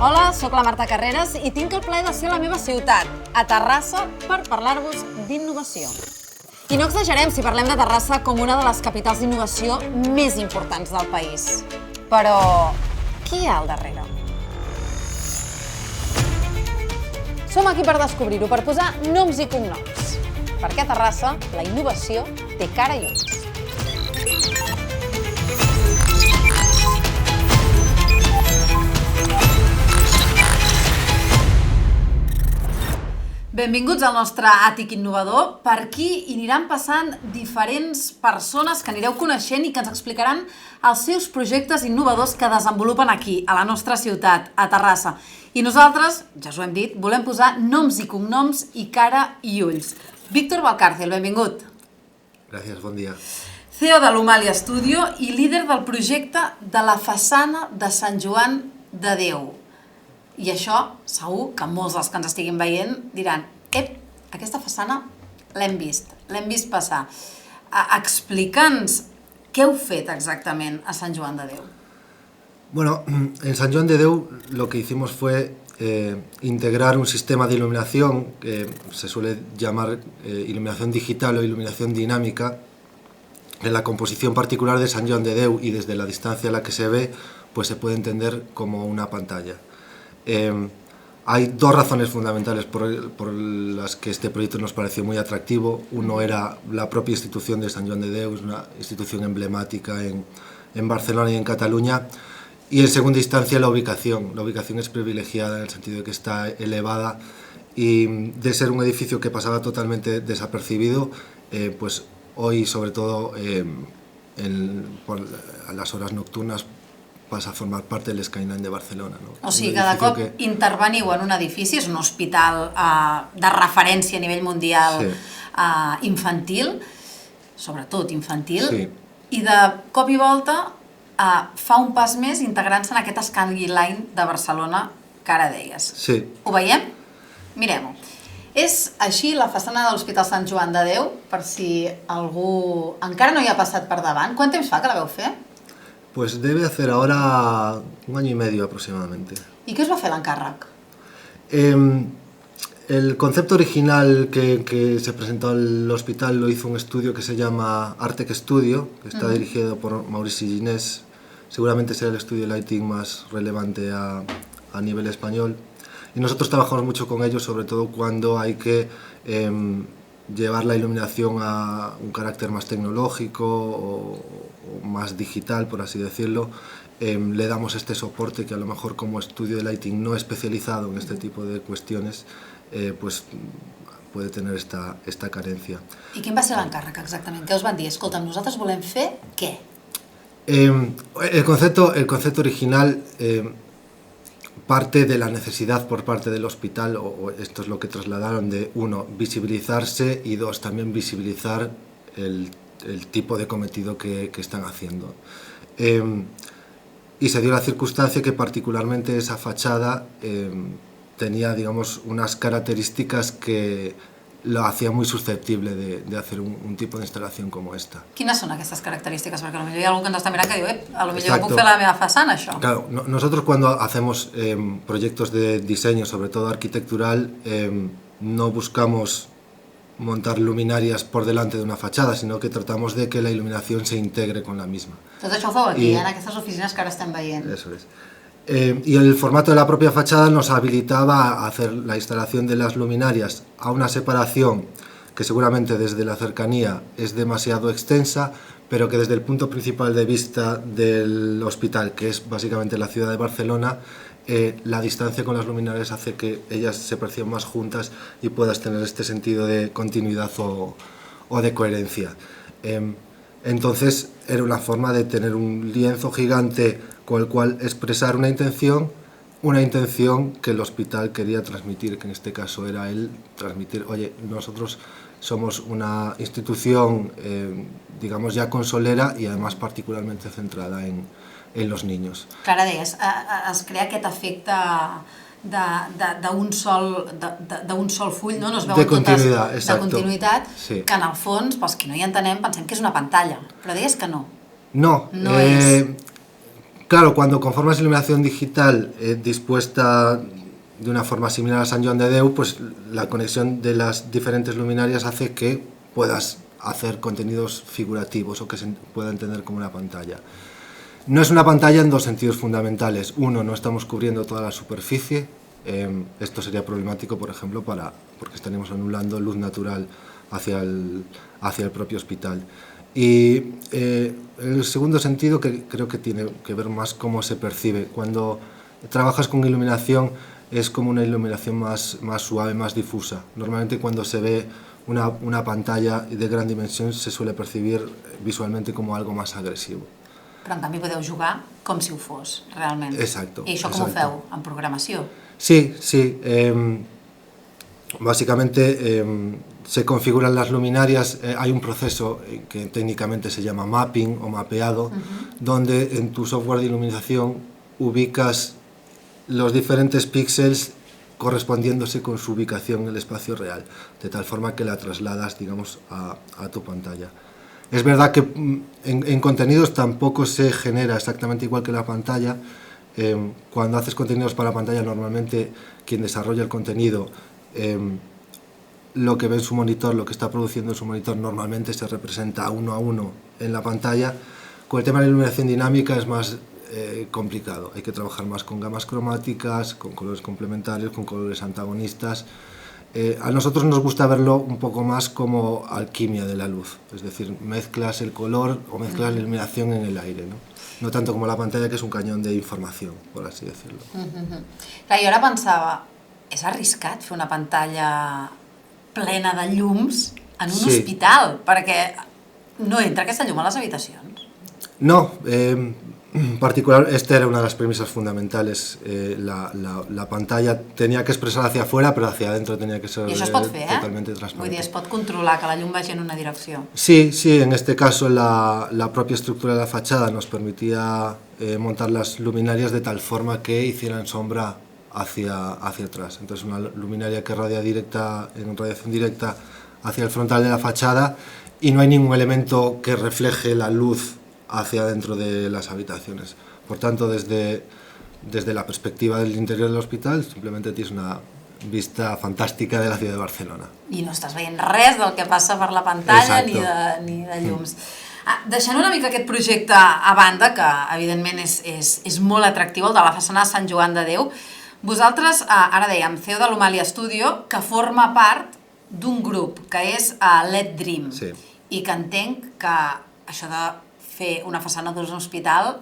Hola, sóc la Marta Carreras i tinc el plaer de ser a la meva ciutat, a Terrassa, per parlar-vos d'innovació. I no exagerem si parlem de Terrassa com una de les capitals d'innovació més importants del país. Però qui hi ha al darrere? Som aquí per descobrir-ho, per posar noms i cognoms. Perquè a Terrassa la innovació té cara i ulls. Benvinguts al nostre àtic innovador. Per aquí hi aniran passant diferents persones que anireu coneixent i que ens explicaran els seus projectes innovadors que desenvolupen aquí, a la nostra ciutat, a Terrassa. I nosaltres, ja us ho hem dit, volem posar noms i cognoms i cara i ulls. Víctor Valcárcel, benvingut. Gràcies, bon dia. CEO de l'Humalia Studio i líder del projecte de la façana de Sant Joan de Déu. I això, segur que molts dels que ens estiguin veient diran aquesta façana l'hem vist passar. Explica'ns què heu fet exactament a Sant Joan de Déu. Bueno, en Sant Joan de Déu lo que hicimos fue integrar un sistema de iluminación que se suele llamar iluminación digital o iluminación dinámica en la composición particular de Sant Joan de Déu, y desde la distancia a la que se ve pues se puede entender como una pantalla. Hay dos razones fundamentales por las que este proyecto nos pareció muy atractivo. Uno era la propia institución de Sant Joan de Déu, es una institución emblemática en Barcelona y en Cataluña. Y en segunda instancia la ubicación. La ubicación es privilegiada en el sentido de que está elevada, y de ser un edificio que pasaba totalmente desapercibido, pues hoy, sobre todo por las horas nocturnas, passa a formar part de l'Skyline de Barcelona. No? O sigui, cada cop interveniu en un edifici, és un hospital de referència a nivell mundial infantil, sobretot infantil, i de cop i volta fa un pas més integrant-se en aquest Skyline de Barcelona que ara deies. Sí. Ho veiem? Mirem-ho. És així la façana de l'Hospital Sant Joan de Déu, per si algú encara no hi ha passat per davant. Quant temps fa que la veu fer? Pues debe hacer ahora 1 año y medio aproximadamente. ¿Y qué os va a hacer el encàrrec? El concepto original que se presentó al hospital lo hizo un estudio que se llama Artec Studio, que está dirigido por Maurici Ginés. Seguramente será el estudio de lighting más relevante a nivel español. Y nosotros trabajamos mucho con ellos, sobre todo cuando hay que llevar la iluminación a un carácter más tecnológico o más digital, por así decirlo. Le damos este soporte que a lo mejor como estudio de lighting no especializado en este tipo de cuestiones, pues puede tener esta carencia. I quin va ser l'encàrrec exactament? Què us van dir? Escolta'm, nosaltres volem fer què? El concepto original parte de la necesidad por parte del hospital, o esto es lo que trasladaron, de uno, visibilizarse, y dos, también visibilizar el tipo de cometido que están haciendo. Y se dio la circunstancia que particularmente esa fachada tenía, digamos, unas características que lo hacía muy susceptible de hacer un tipo de instalación como esta. Quines són aquestes característiques? Perquè potser hi ha algú que ens està mirant que diu a lo millor puc fer la meva façana, això. Claro, nosotros cuando hacemos proyectos de diseño, sobre todo arquitectural, no buscamos montar luminarias por delante de una fachada, sino que tratamos de que la iluminación se integre con la misma. Tot això ho feu aquí, en aquestes oficines que ara estem veient. Eso es. Y el formato de la propia fachada nos habilitaba a hacer la instalación de las luminarias a una separación que seguramente desde la cercanía es demasiado extensa, pero que desde el punto principal de vista del hospital, que es básicamente la ciudad de Barcelona, la distancia con las luminarias hace que ellas se perciban más juntas y puedas tener este sentido de continuidad o de coherencia. Entonces era una forma de tener un lienzo gigante con el cual expresar una intención que el hospital quería transmitir, que en este caso era el transmitir, oye, nosotros somos una institución, digamos, ya consolera y además particularmente centrada en los niños. Clara, deies, es crea aquest efecte d'un sol full, no es veuen totes de continuïtat, que en el fons, pels que no hi entenem, pensem que és una pantalla, però deies que no. No, Claro, cuando conformas iluminación digital dispuesta de una forma similar a Sant Joan de Déu, pues la conexión de las diferentes luminarias hace que puedas hacer contenidos figurativos o que se pueda entender como una pantalla. No es una pantalla en dos sentidos fundamentales. Uno, no estamos cubriendo toda la superficie. Esto sería problemático, por ejemplo, porque estaríamos anulando luz natural hacia el propio hospital. Y el segundo sentido, que creo que tiene que ver más cómo se percibe. Cuando trabajas con iluminación es como una iluminación más suave, más difusa. Normalmente cuando se ve una pantalla de gran dimensión se suele percibir visualmente como algo más agresivo. Però en canvi podeu jugar com si ho fos, realment. Exacto. I això com ho feu? En programació? Sí, sí. Básicamente se configuran las luminarias, hay un proceso que técnicamente se llama mapping o mapeado, donde en tu software de iluminación ubicas los diferentes píxeles correspondiéndose con su ubicación en el espacio real, de tal forma que la trasladas, digamos, a tu pantalla. Es verdad que en contenidos tampoco se genera exactamente igual que la pantalla. Cuando haces contenidos para pantalla, normalmente quien desarrolla el contenido, lo que ve en su monitor, lo que está produciendo en su monitor, normalmente se representa uno a uno en la pantalla. Con el tema de la iluminación dinámica es más complicado. Hay que trabajar más con gamas cromáticas, con colores complementarios, con colores antagonistas. A nosotros nos gusta verlo un poco más como alquimia de la luz, es decir, mezclas el color o mezclas la iluminación en el aire, no tanto como la pantalla, que es un cañón de información, por así decirlo. Clar, jo ara pensava, és arriscat fer una pantalla plena de llums en un hospital, perquè no entra aquesta llum a les habitacions. No, esta era una de las premisas fundamentales. La pantalla tenía que expresar hacia afuera, pero hacia adentro tenía que ser totalmente transparente. Vull dir, es pot controlar que la llum vagi en una direcció. Sí, en este caso la propia estructura de la fachada nos permitía montar las luminarias de tal forma que hicieran sombra hacia atrás. Entonces una luminaria que radia en radiación directa hacia el frontal de la fachada, y no hay ningún elemento que refleje la luz hacia dentro de las habitaciones. Por tanto, desde la perspectiva del interior del hospital, simplemente tienes una vista fantàstica de la ciutat de Barcelona. I no estàs veient res del que passa per la pantalla ni de llums. Deixant una mica aquest projecte a banda, que evidentment és molt atractiu, el de la façana de Sant Joan de Déu, vosaltres, ara dèiem, CEO de l'Humalia Studio, que forma part d'un grup, que és Let Dream, i que entenc que això de fer una façana d'un hospital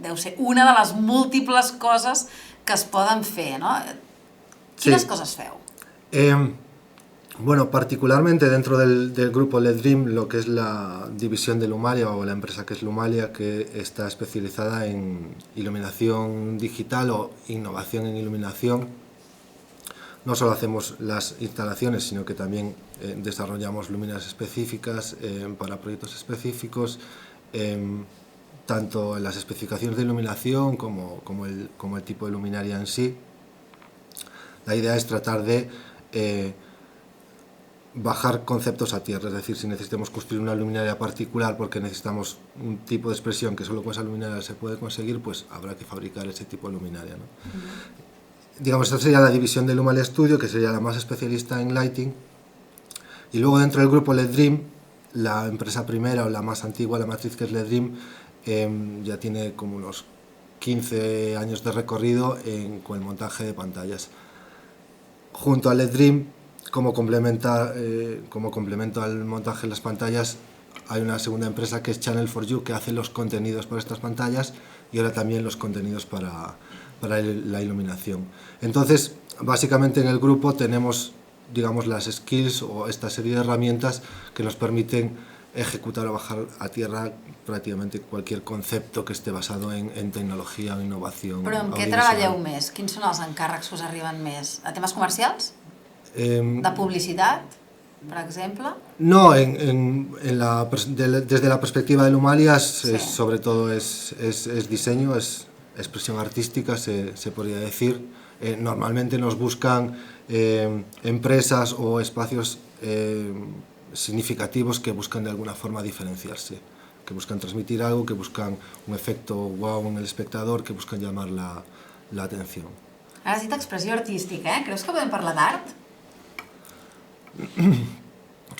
deu ser una de les múltiples coses que es poden fer, ¿no? ¿Quines cosas feu? Bueno, particularmente dentro del grupo Let Dream, lo que es la división de Lumalia, o la empresa que es Lumalia, que está especializada en iluminación digital o innovación en iluminación, no solo hacemos las instalaciones, sino que también desarrollamos luminarias específicas para proyectos específicos, tanto en las especificaciones de iluminación como el tipo de luminaria en sí. La idea es tratar de bajar conceptos a tierra, es decir, si necesitamos construir una luminaria particular porque necesitamos un tipo de expresión que solo con esa luminaria se puede conseguir, pues habrá que fabricar ese tipo de luminaria, ¿no? Digamos, esta sería la división de Humalia Studio, que sería la más especialista en lighting. Y luego dentro del grupo Let Dream, la empresa primera o la más antigua, la matriz, que es Let Dream, ya tiene como unos 15 años de recorrido con el montaje de pantallas. Junto a Let Dream, como complemento al montaje de las pantallas, hay una segunda empresa que es Channel 4U, que hace los contenidos para estas pantallas y ahora también los contenidos para la iluminación. Entonces, básicamente en el grupo tenemos, digamos, las skills o esta serie de herramientas que nos permiten ejecutar o bajar a tierra prácticamente cualquier concepto que esté basado en tecnologia o innovació. Però en què treballeu més? Quins són els encàrrecs que us arriben més? A temes comercials? De publicitat, per exemple? No, desde la perspectiva de Lumalia, sobre todo es diseño, es expresión artística, se podría decir. Normalmente nos buscan empresas o espacios significativos que buscan de alguna forma diferenciarse, buscan transmitir algo, que buscan un efecto wow en el espectador, que buscan llamar la atención. Ara has dit expressió artística, Creus que podem parlar d'art?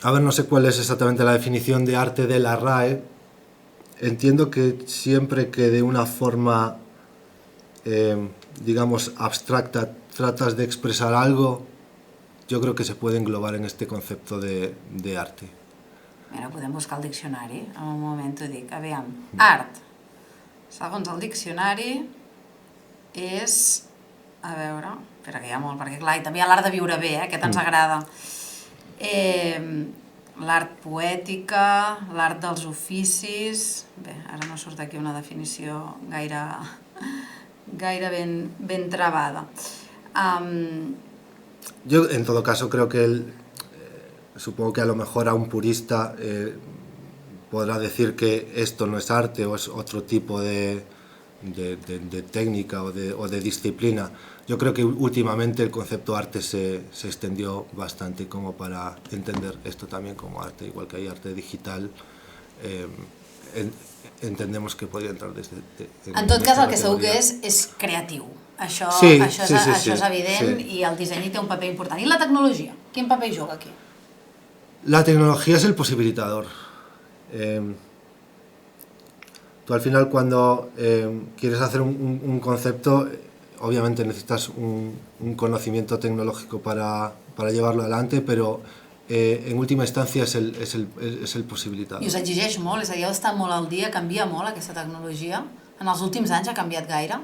A ver, no sé cuál es exactamente la definición de arte de la RAE. Entiendo que siempre que de una forma, digamos, abstracta tratas de expresar algo, yo creo que se puede englobar en este concepto de arte. Mira, podem buscar el diccionari, en un moment t'ho dic. Aviam, art, segons el diccionari, és... A veure, espera que hi ha molt, perquè clar, i també hi ha l'art de viure bé, aquest ens agrada. L'art poètica, l'art dels oficis... Bé, ara no surt aquí una definició gaire ben travada. Yo, en todo caso, creo que supongo que a lo mejor a un purista podrá decir que esto no es arte o es otro tipo de técnica o de disciplina. Yo creo que últimamente el concepto arte se extendió bastante como para entender esto también como arte, igual que hay arte digital. Entendemos que podria entrar des de... En tot cas, el que segur que és creatiu. Això és evident i el disseny té un paper important. I la tecnologia? Quin paper juga aquí? La tecnología es el posibilitador. Tú al final cuando quieres hacer un concepto, obviamente necesitas un conocimiento tecnológico para llevarlo adelante, pero en última instancia es el posibilitador. I us exigeix molt, és a dir, heu d'estar molt al dia, canvia molt aquesta tecnologia? En els últims anys ha canviat gaire?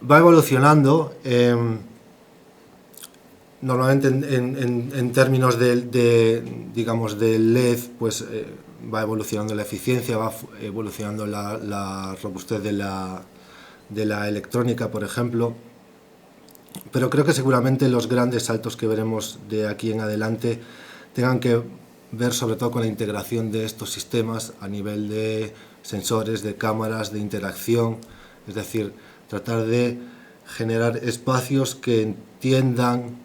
Va evolucionando, normalmente en términos digamos, de LED, pues va evolucionando la eficiencia, va evolucionando la robustez de la electrónica, por ejemplo, pero creo que seguramente los grandes saltos que veremos de aquí en adelante tengan que ver sobre todo con la integración de estos sistemas a nivel de sensores, de cámaras, de interacción, es decir, tratar de generar espacios que entiendan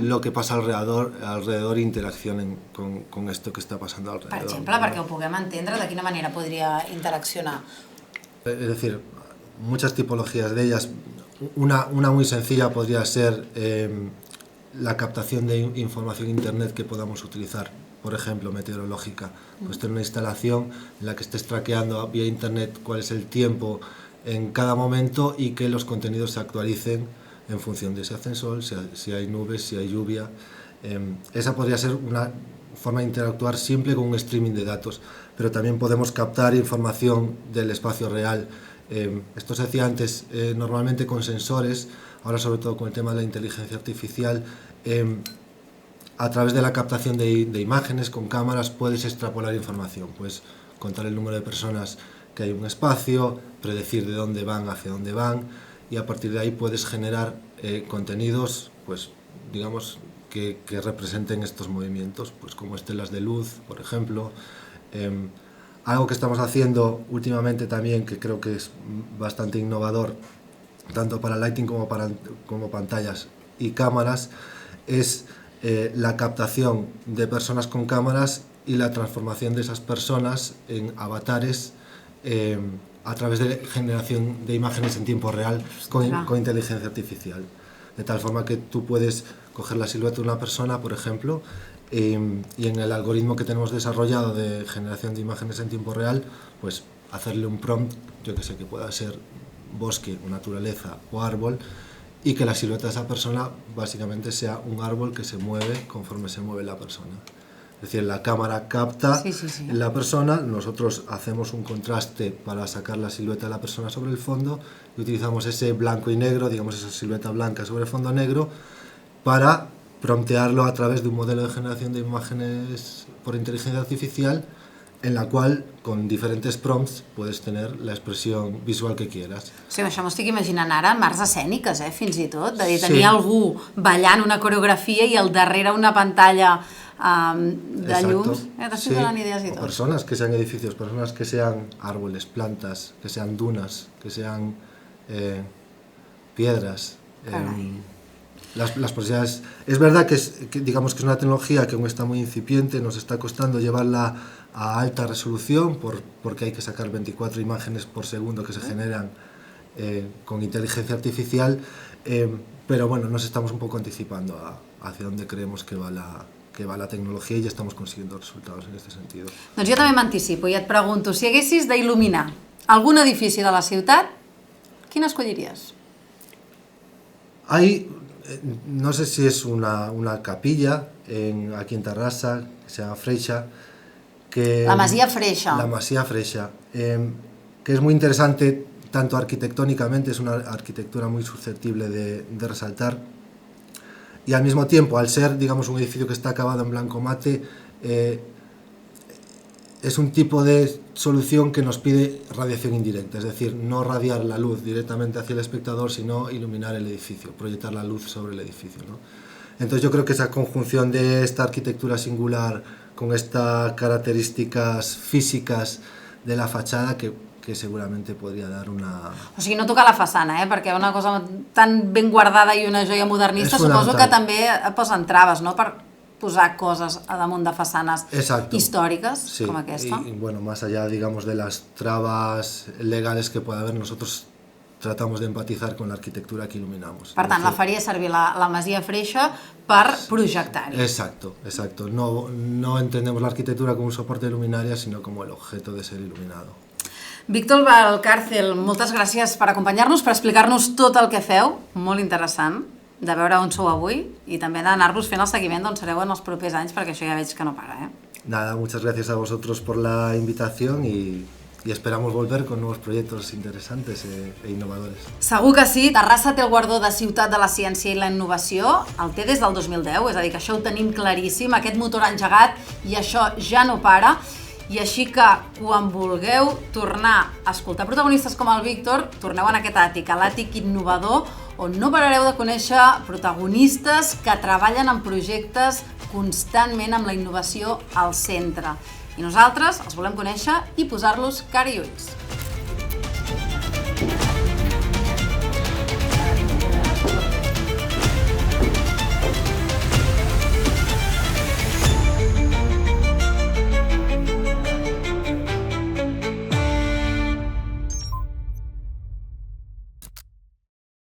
lo que passa alrededor i interaccionen con esto que està passant alrededor. Per exemple, perquè ho puguem entendre, de quina manera podria interaccionar? Es decir, muchas tipologías de ellas. Una muy sencilla podría ser la captación de información internet que podamos utilizar, por ejemplo, meteorológica. Pues tener una instalación en la que estés traqueando vía internet cuál es el tiempo en cada momento y que los contenidos se actualicen en función de si hacen sol, si hay nubes, si hay lluvia. Esa podría ser una forma de interactuar simple con un streaming de datos, pero también podemos captar información del espacio real. Esto se hacía antes normalmente con sensores, ahora sobre todo con el tema de la inteligencia artificial. A través de la captación de imágenes con cámaras puedes extrapolar información, puedes contar el número de personas que hay en un espacio, predecir de dónde van, hacia dónde van, y a partir de ahí puedes generar contenidos, pues digamos, que representen estos movimientos, pues como estelas de luz, por ejemplo. Algo que estamos haciendo últimamente también, que creo que es bastante innovador, tanto para lighting como pantallas y cámaras, es la captación de personas con cámaras y la transformación de esas personas en avatares a través de generación de imágenes en tiempo real con inteligencia artificial. De tal forma que tú puedes coger la silueta de una persona, por ejemplo, y en el algoritmo que tenemos desarrollado de generación de imágenes en tiempo real, pues hacerle un prompt, yo que sé, que pueda ser bosque, naturaleza o árbol, y que la silueta de esa persona básicamente sea un árbol que se mueve conforme se mueve la persona. Es decir, la cámara capta la persona, nosotros hacemos un contraste para sacar la silueta de la persona sobre el fondo y utilizamos ese blanco y negro, digamos esa silueta blanca sobre el fondo negro, para promptearlo a través de un modelo de generación de imágenes por inteligencia artificial, en la qual, con diferents prompts, puedes tener la expressió visual que quieras. Sí, això m'ho estic imaginant ara en arts escèniques, fins i tot, de tenir algú ballant una coreografia i al darrere una pantalla de llums. T'estic donant idees i tot. O personas que sean edificios, personas que sean árboles, plantas, que sean dunas, que sean piedras. las posibilidades. Es verdad que digamos que es una tecnología que aún está muy incipiente, nos está costando llevarla a alta resolución porque hay que sacar 24 imágenes por segundo que se generan con inteligencia artificial, pero bueno, nos estamos un poco anticipando hacia dónde creemos que va la tecnologia i ja estem consiguiendo resultados en este sentido. Doncs jo també m'anticipo i et pregunto, si haguessis d'il·luminar algun edifici de la ciutat, quin escolliries? Hay, no sé si es una capilla aquí en Tarrasa, que se llama Freixa, que... La Masia Freixa. La Masia Freixa, que es muy interesante tanto arquitectónicamente, es una arquitectura muy susceptible de resaltar, y al mismo tiempo, al ser, digamos, un edificio que está acabado en blanco mate, es un tipo de solución que nos pide radiación indirecta, es decir, no radiar la luz directamente hacia el espectador, sino iluminar el edificio, proyectar la luz sobre el edificio, ¿no? Entonces yo creo que esa conjunción de esta arquitectura singular con estas características físicas de la fachada que seguramente podria dar una... O sigui, no tocar la façana, perquè una cosa tan ben guardada i una joia modernista suposo que també posen traves, no?, per posar cosas a damunt de façanes històriques com aquesta. Y bueno, más allá, digamos, de las trabas legales que pueda haber, nosotros tratamos de empatizar con la arquitectura que iluminamos. Per tant, la faria servir la Masia Freixa per projectar-hi. Exacto, exacto. No entendemos la arquitectura como un soporte de luminaria, sino como el objeto de ser iluminado. Víctor Valcárcel, moltes gràcies per acompanyar-nos, per explicar-nos tot el que feu, molt interessant, de veure on sou avui i també d'anar-vos fent el seguiment d'on sereu en els propers anys, perquè això ja veig que no para. Nada, muchas gracias a vosotros por la invitación y esperamos volver con nuevos proyectos interesantes e innovadores. Segur que sí. Terrassa té el guardó de Ciutat de la Ciència i la Innovació, el té des del 2010, és a dir, que això ho tenim claríssim, aquest motor engegat i això ja no para. I així que, quan vulgueu tornar a escoltar protagonistes com el Víctor, torneu en aquest àtic, a l'àtic innovador, on no parareu de conèixer protagonistes que treballen en projectes constantment amb la innovació al centre. I nosaltres els volem conèixer i posar-los cara i ulls.